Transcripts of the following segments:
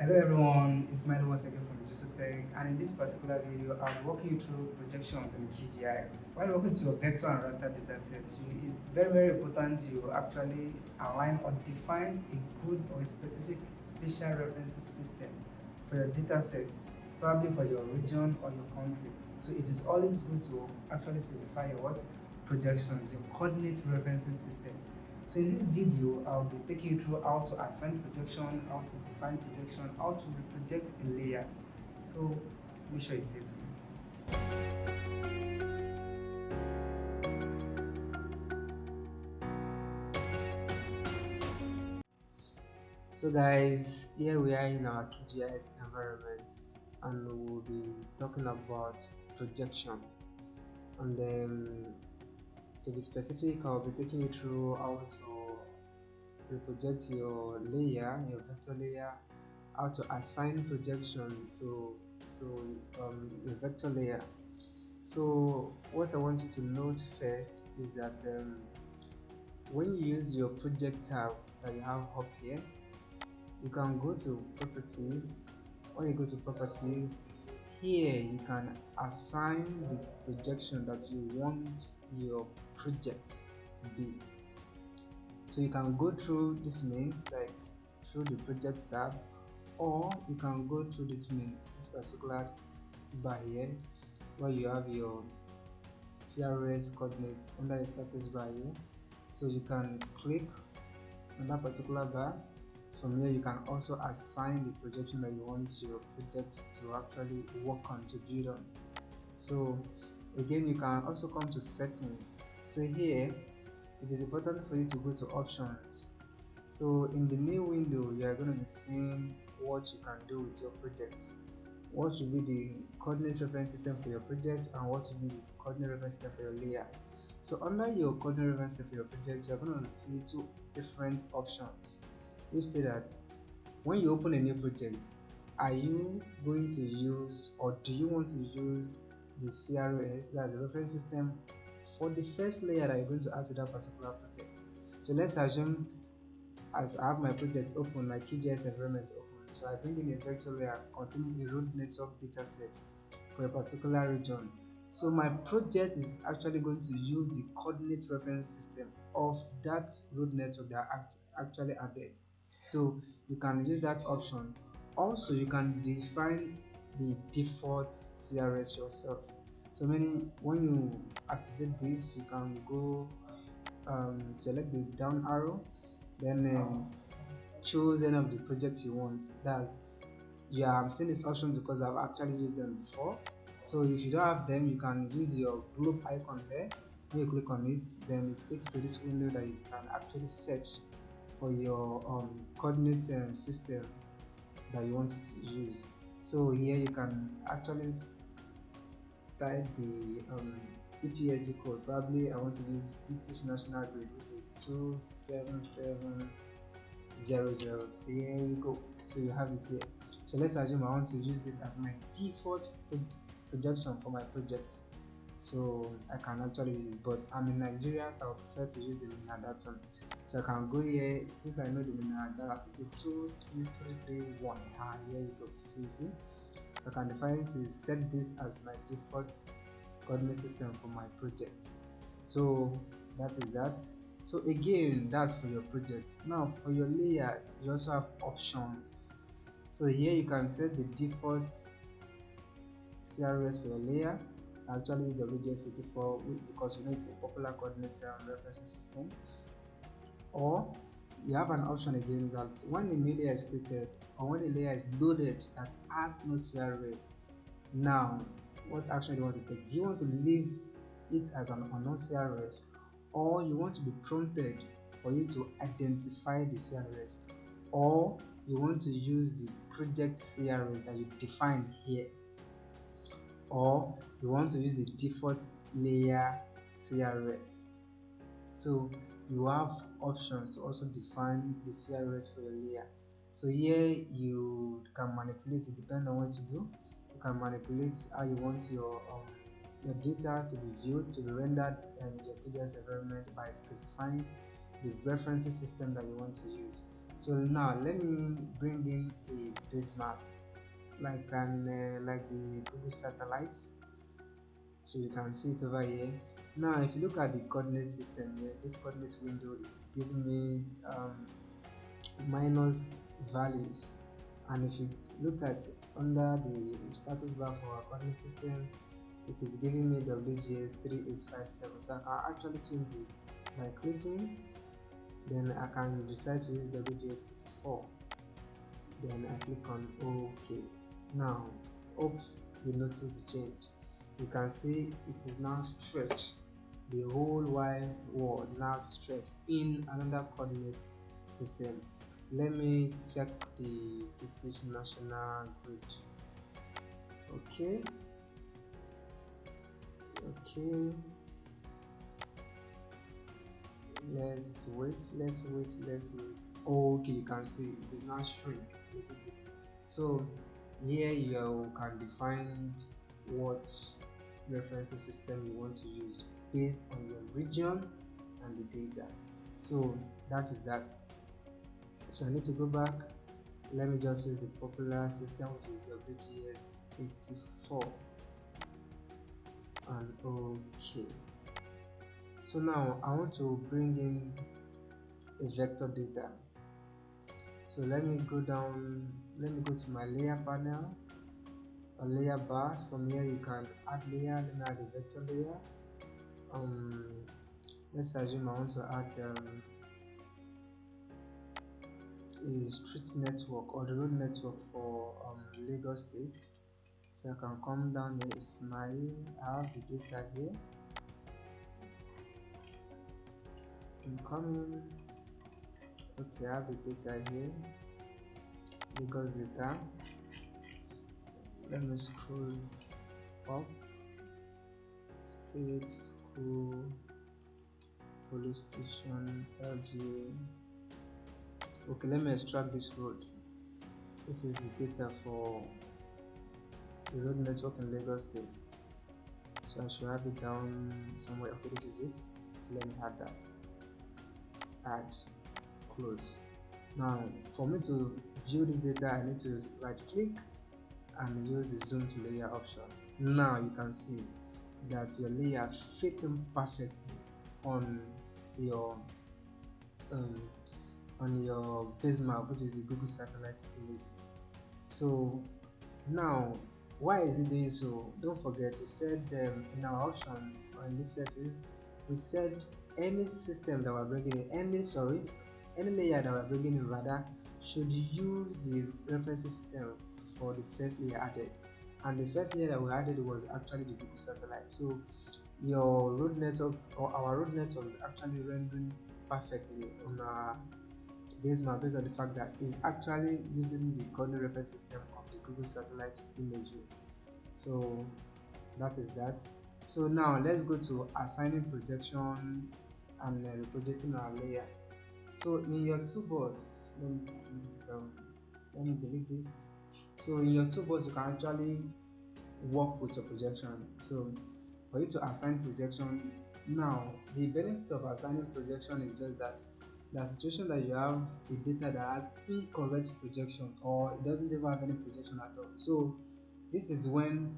Hello everyone, it's Milo once again from Tech, and in this particular video, I'll walk you through projections in Qgis. While working to your vector and raster datasets, it's very important you actually align or define a good or a specific spatial references system for your datasets, probably for your region or your country. So it is always good to actually specify your projections, your coordinate referencing system. So in this video, I'll be taking you through how to assign projection, how to define projection, how to reproject a layer. So make sure you stay tuned. So guys, here we are in our Qgis environment and we will be talking about projection. And to be specific, I'll be taking you through how to reproject your layer, your vector layer, how to assign projection to your vector layer. So what I want you to note first is that when you use your project tab that you have up here, you can go to properties. When you go to properties, here you can assign the projection that you want your project to be. So you can go through this means like through the project tab, or you can go through this means, this particular bar here, where you have your CRS coordinates under your status bar here. So you can click on that particular bar. From here you can also assign the projection that you want your project to actually work on, to build on. So again, you can also come to settings. So here it is important for you to go to options. So in the new window, you are going to be seeing what you can do with your project. What should be the coordinate reference system for your project, and what should be the coordinate reference system for your layer. So under your coordinate reference system for your project, you are going to see two different options, which say that when you open a new project, are you going to use, or do you want to use the CRS, that's the reference system, for the first layer that you're going to add to that particular project. So let's assume, as I have my project open, my Qgis environment open, so I bring in a vector layer containing a road network dataset for a particular region. So my project is actually going to use the coordinate reference system of that road network that I actually added. So you can use that option. Also, you can define the default CRS yourself. So meaning when you activate this, you can go select the down arrow, then choose any of the projects you want. That's, yeah, I'm seeing this option because I've actually used them before. So if you don't have them, you can use your globe icon there. When you click on it, then it takes you to this window that you can actually search for your coordinate system that you want to use. So here you can actually type the EPSG code. Probably I want to use British National Grid, which is 27700. So here you go. So you have it here. So let's assume I want to use this as my default projection for my project. So I can actually use it, but I'm in Nigeria, so I would prefer to use the Minadaton one. So I can go here, since I know the Minadaton, I think it's 26331. Here you go. So you see, so I can define to set this as my default coordinate system for my project. So that is that. So again, that's for your project. Now for your layers, you also have options. So here you can set the default CRS for your layer. I actually use the Reprojecting 84 because you know it's a popular coordinate referencing system. Or you have an option again that when a new layer is created, or when a layer is loaded that has no CRS, now what action do you want to take? Do you want to leave it as an unknown CRS, or you want to be prompted for you to identify the CRS, or you want to use the project CRS that you defined here, or you want to use the default layer CRS. So you have options to also define the CRS for your layer. So here you can manipulate it depending on what you do. You can manipulate how you want your data to be viewed, to be rendered in your Qgis environment by specifying the referencing system that you want to use. So now let me bring in a base map like the Google satellites. So you can see it over here. Now if you look at the coordinate system here, this coordinate window, it is giving me minus values, and if you look at under the status bar for our coordinate system, it is giving me WGS 3857. So I can actually change this by clicking, then I can decide to use WGS 84, then I click on OK. Now hope you notice the change. You can see it is now stretched, the whole wide world now stretched in another coordinate system. Let me check the British National Grid. Okay, let's wait. Okay, you can see it is now shrink a little bit. So here you can define what referencing system you want to use based on your region and the data. So that is that. So I need to go back. Let me just use the popular system, which is WGS 84, and OK. So now I want to bring in a vector data. So let me go down, let me go to my layer panel or layer bar. From here you can add layer. Let me add a vector layer. Let's assume I want to add a street network or the road network for Lagos State. So I can come down here, Ismail. I have the data here. Incoming. Okay, I have the data here. Lagos data. Let me scroll up. State, school, police station, LGA. Okay, let me extract this road. This is the data for the road network in Lagos State. So I should have it down somewhere. Okay, this is it. So let me add that. Let's add, close. Now for me to view this data, I need to right click and use the zoom to layer option. Now you can see that your layer fitting perfectly on your base map, which is the Google satellite image. So now why is it doing so? Don't forget to set them in our option in this settings. We said any system that we're bringing in, any layer that we're bringing in rather should use the reference system for the first layer added, and the first layer that we added was actually the Google satellite. So your road network or our road network is actually rendering perfectly on our base map based on the fact that it's actually using the coordinate reference system of the Google satellite imagery. So that is that. So now let's go to assigning projection and reprojecting our layer. So in your toolbox, let me delete this. So in your toolbox, you can actually work with your projection. So for you to assign projection, now the benefit of assigning projection is just that the situation that you have a data that has incorrect projection or it doesn't even have any projection at all. So this is when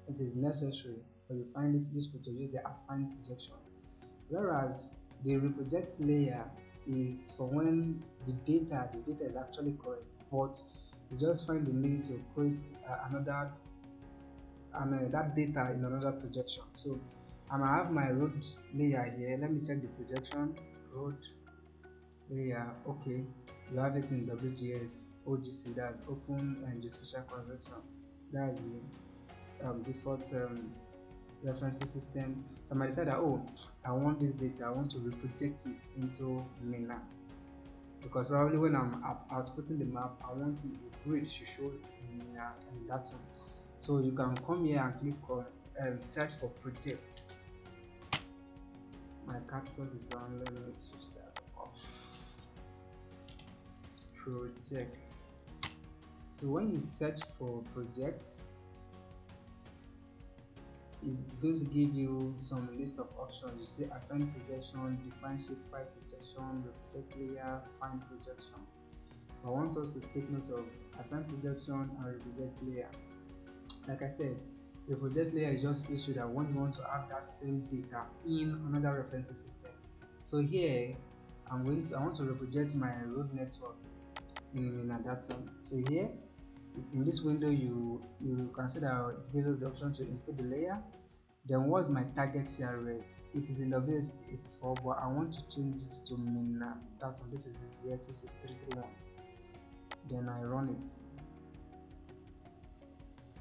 it is necessary or you find it useful to use the assign projection. Whereas the reproject layer is for when the data is actually correct, but you just find the need to create another and that data in another projection. So I have my road layer here. Let me check the projection. Road layer. Okay, you have it in WGS OGC, that's open and geospatial consortium. That's the default referencing system. So I might decide that, oh, I want this data, I want to reproject it into MENA, because probably when I'm outputting the map, I want the grid to show MENA and that one. So you can come here and click on search for projects. My capital is on, let me switch that off. Projects. So when you search for project, it's going to give you some list of options. You say assign projection, define shapefile projection, reproject layer, find projection. I want us to take note of assign projection and reproject layer. Like I said, the project layer is just issued that when you want to have that same data in another referencing system. So here I want to reproject my road network in a data. So here in this window you can see that it gives us the option to input the layer. Then what's my target CRS? It is in WS84, but I want to change it to MENA data. This is the 026331. Then I run it.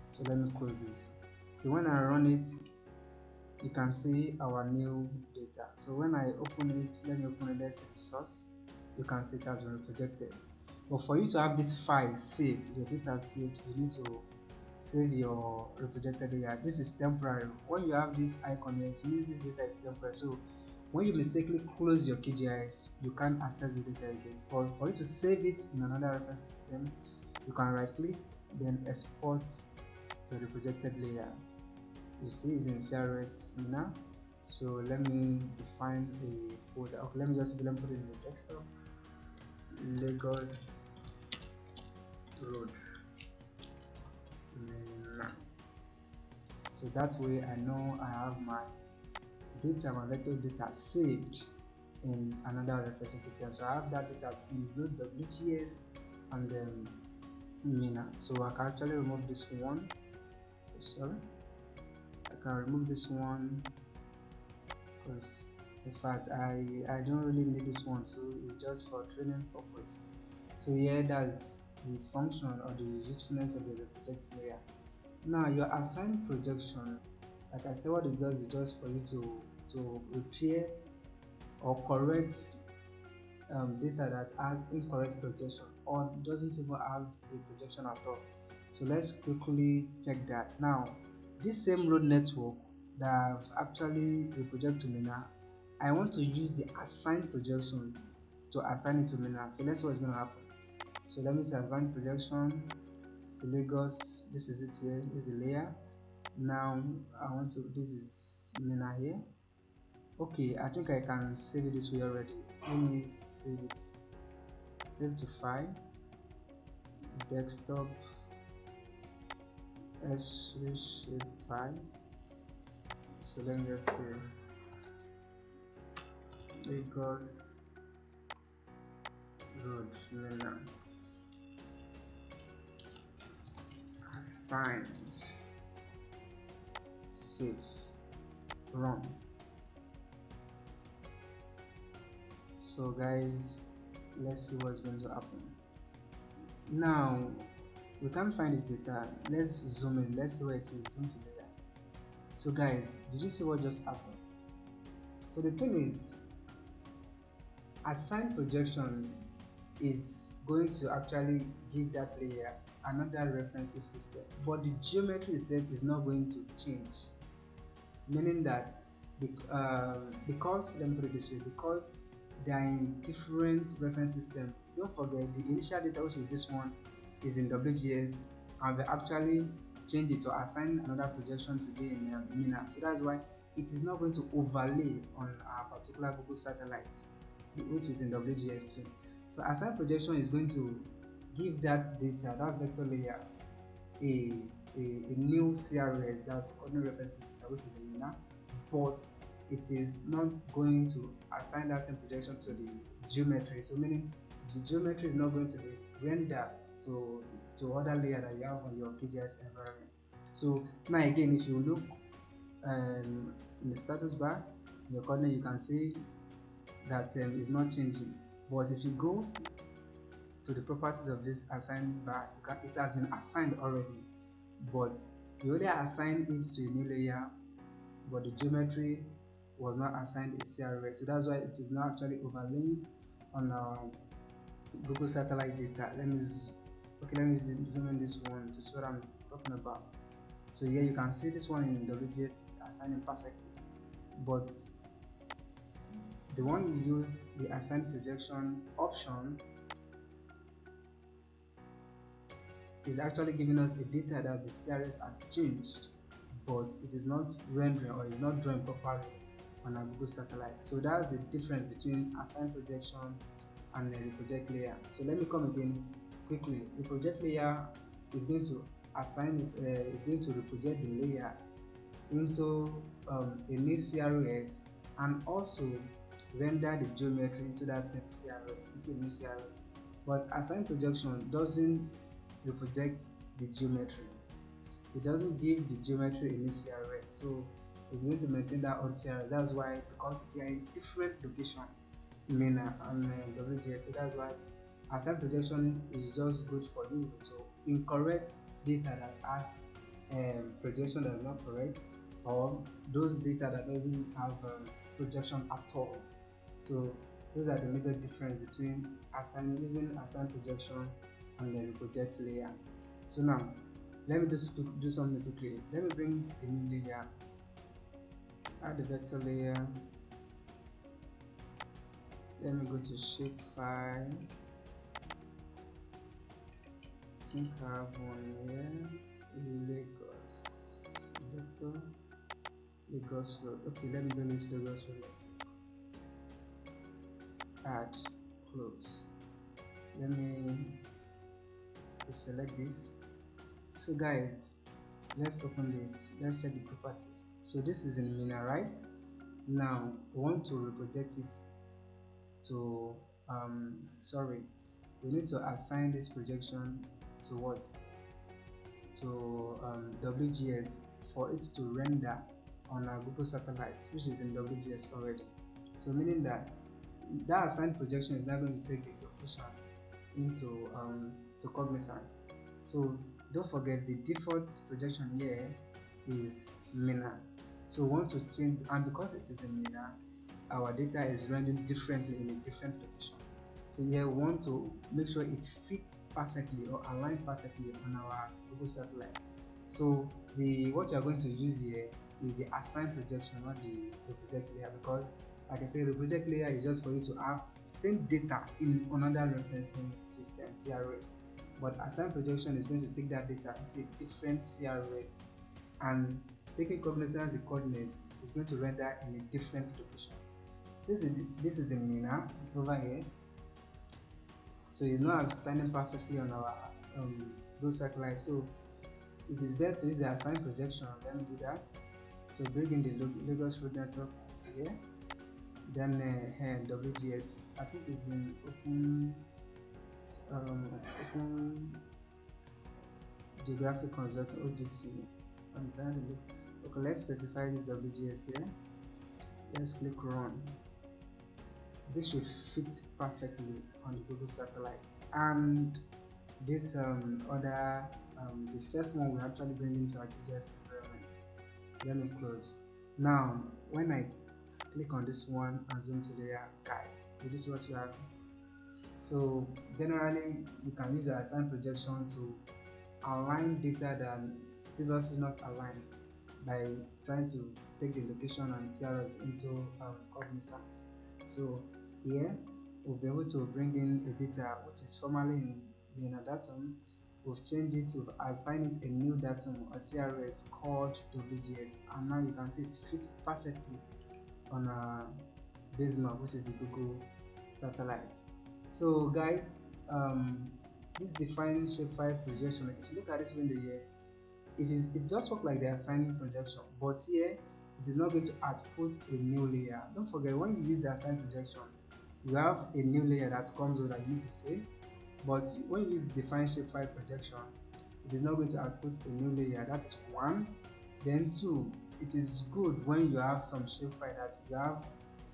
So let me close this. So when I run it, you can see our new data. So when I open it, let me open it, let's see the source. You can see it has been projected. But for you to have this file saved, your data saved, you need to save your reprojected layer. This is temporary. When you have this icon here, it means this data is temporary. So when you mistakenly close your Qgis, you can't access the data again. For you to save it in another reference system, you can right click, then export the reprojected layer. You see it's in CRS now. So let me define a folder. Okay, let me put it in the desktop. Lagos Road. So that way I know I have my data, my vector data saved in another referencing system. So I have that data in both WGS and then MENA. So I can actually remove this one. Sorry, I can remove this one because in fact I don't really need this one, so it's just for training purpose. So here that's the function or the usefulness of the project layer. Now your assigned projection, like I said, what it does is just for you to repair or correct data that has incorrect projection or doesn't even have a projection at all. So let's quickly check that. Now this same road network that I've actually reproject to MENA, I want to use the assigned projection to assign it to MENA. So let's see what's going to happen. So let me say assign projection. So Lagos, this is it here, this is the layer. Now I want to, this is MENA here. Okay, I think I can save it this way already. Let me save it. Save to file, desktop, shapefile. So let me just say Lagos Road MENA assigned, save, run. So guys, let's see what's going to happen. Now we can't find this data. Let's zoom in. Let's see where it is. Zoom to layer. So guys, did you see what just happened? So the thing is, assigned projection is going to actually give that layer another referencing system, but the geometry itself is not going to change, meaning that because, let me put it this way, because they are in different reference system. Don't forget the initial data, which is this one, is in WGS, and we actually change it to assign another projection to be in MENA. So that's why it is not going to overlay on our particular Google satellite, which is in WGS too. So assign projection is going to give that data, that vector layer, a new CRS, that's coordinate reference system, which is in MENA, but it is not going to assign that same projection to the geometry. So meaning the geometry is not going to be rendered to other layer that you have on your Qgis environment. So now again, if you look in the status bar, in your coordinate, you can see that is not changing. But if you go to the properties of this assigned bar, it has been assigned already, but you only assign it to a new layer, but the geometry was not assigned a CRS. So that's why it is not actually overlaying on our Google satellite data. Let me zoom in this one to see what I'm talking about. So here you can see this one in WGS is assigning perfectly, but the one we used, the assign projection option, is actually giving us a data that the CRS has changed, but it is not rendering or is not drawing properly on our Google satellite. So that's the difference between assign projection and the project layer. So let me come again quickly. The project layer is going to is going to reproject the layer into a new CRS, and also render the geometry into that same CRS, into a new CRS. But assign projection doesn't reproject the geometry. It doesn't give the geometry a new CRS. So it's going to maintain that old CRS. That's why, because they are in different location, MENA and WGS. So that's why assign projection is just good for you to incorrect data that has projection that is not correct, or those data that doesn't have projection at all. So those are the major difference between using assign projection and the project layer. So now let me just do something quickly. Let me bring a new layer, add the vector layer. Let me go to shapefile. I think I have one here. Lagos vector, Lagos road. Okay, let me bring this Lagos road. Add, close. Let me select this. So guys, let's open this. Let's check the properties. So this is in MENA, right? Now we want to reproject it to we need to assign this projection to what? To WGS for it to render on our Google satellite, which is in WGS already. So meaning that assigned projection is now going to take the location into to cognizance. So don't forget, the default projection here is MENA. So we want to change, and because it is in MENA, our data is rendered differently in a different location. So here we want to make sure it fits perfectly or align perfectly on our Google satellite. So what you are going to use here is the assign projection, not the project layer, because like I said, the project layer is just for you to have same data in another referencing system, CRS. But assign projection is going to take that data into a different CRS, and taking cognizance the coordinates is going to render in a different location. Since this is in MENA over here, so it's not assigning perfectly on our those satellites. So it is best to use the assign projection. Let me do that. So bring in the Lagos road network, it is here. Then here WGS, I think it's in open geographic consult OGC. Okay, let's specify this WGS here. Let's click run. This should fit perfectly on the Google satellite. And this the first one we actually bring into our Qgis environment. So let me close. Now when I click on this one and zoom to layer, guys, this is what you have. So generally you can use the assign projection to align data that previously not aligned by trying to take the location and CRS into cognizance. So here we'll be able to bring in a data which is formerly in MENA datum. We've changed it to assign it a new datum or CRS called WGS, and now you can see it fits perfectly on our base map, which is the Google satellite. So guys, this define shapefile projection, if you look at this window here, it just works like the assigning projection, but here it is not going to output a new layer. Don't forget, when you use the assign projection, you have a new layer that comes with that you need to save. But when you define shapefile projection, it is not going to output a new layer. That's one. Then two, it is good when you have some shapefile that you have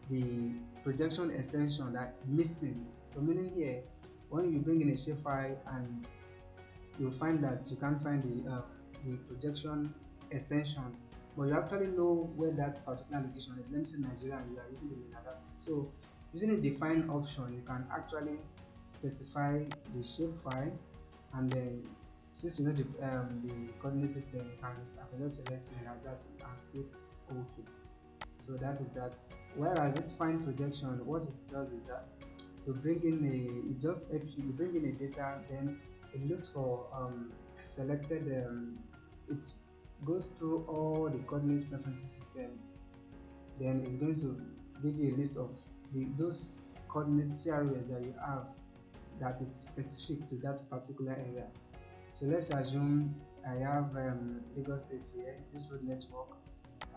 the projection extension that missing. So meaning here, when you bring in a shapefile and you'll find that you can't find the projection extension, but you actually know where that particular location is. Let me say Nigeria, and you are using the metadata. So using a define option, you can actually specify the shapefile, and then since you know the coordinate system, you can just select metadata and click OK. So that is that. Whereas this find projection, what it does is that you bring in it just helps you bring in a data, then it looks for selected it goes through all the coordinate referencing system, then it's going to give you a list of those coordinate CRS that you have that is specific to that particular area. So let's assume I have Lagos State here, this road network,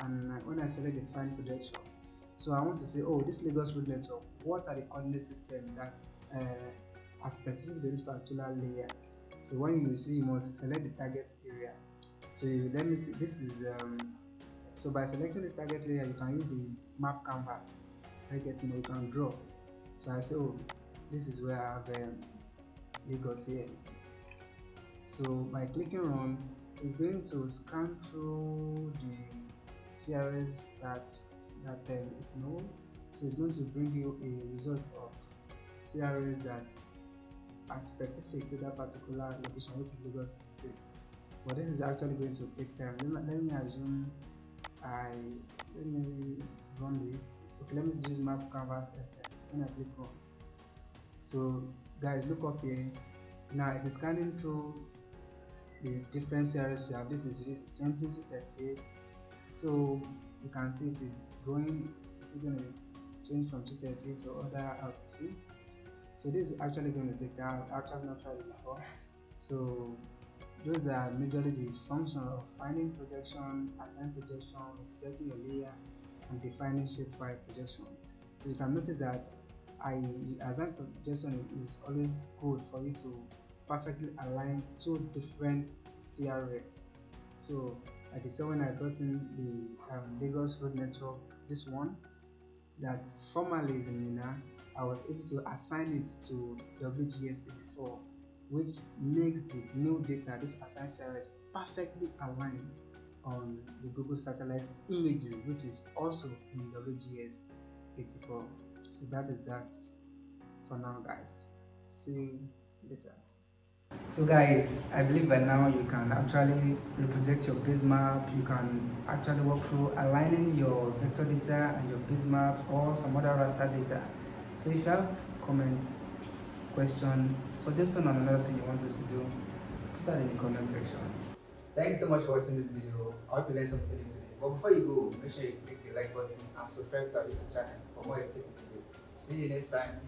and when I select the fine projection, so I want to say, oh, this Lagos road network, what are the coordinate systems that are specific to this particular layer? So when you see, you must select the target area. So let me see, this is so by selecting this target layer, you can use the map canvas. You can draw. So I say, oh, this is where I have Lagos here. So by clicking run, it's going to scan through the CRS that it knows. So it's going to bring you a result of CRS that are specific to that particular location, which is Lagos State. But this is actually going to take time. Let me assume let me run this. Okay, let me use map canvas estate. When I click on, so guys, look up here. Now it is scanning through the different CRS you have. This is 17 to 38. So you can see it is going, it's still going to change from 238 to other RPC. So this is actually going to take time. I've actually not tried it before. So those are majorly the function of finding projection, assign projection, projecting your layer, and defining shapefile projection. So you can notice that assign projection is always good for you to perfectly align two different CRS. So like you saw when I brought in the Lagos road network, this one that formerly is in Mina, I was able to assign it to WGS 84, which makes the new data, this assigned CRS, perfectly aligned on the Google satellite imagery, which is also in WGS 84. So that is that for now, guys. See you later. So guys, I believe by now you can actually reproject your base map. You can actually work through aligning your vector data and your base map or some other raster data. So if you have comments, question, suggestion on another thing you want us to do, put that in the comment section. Thank you so much for watching this video. I hope you learned something new today. But before you go, make sure you click the like button and subscribe to our YouTube channel for more educative videos. See you next time.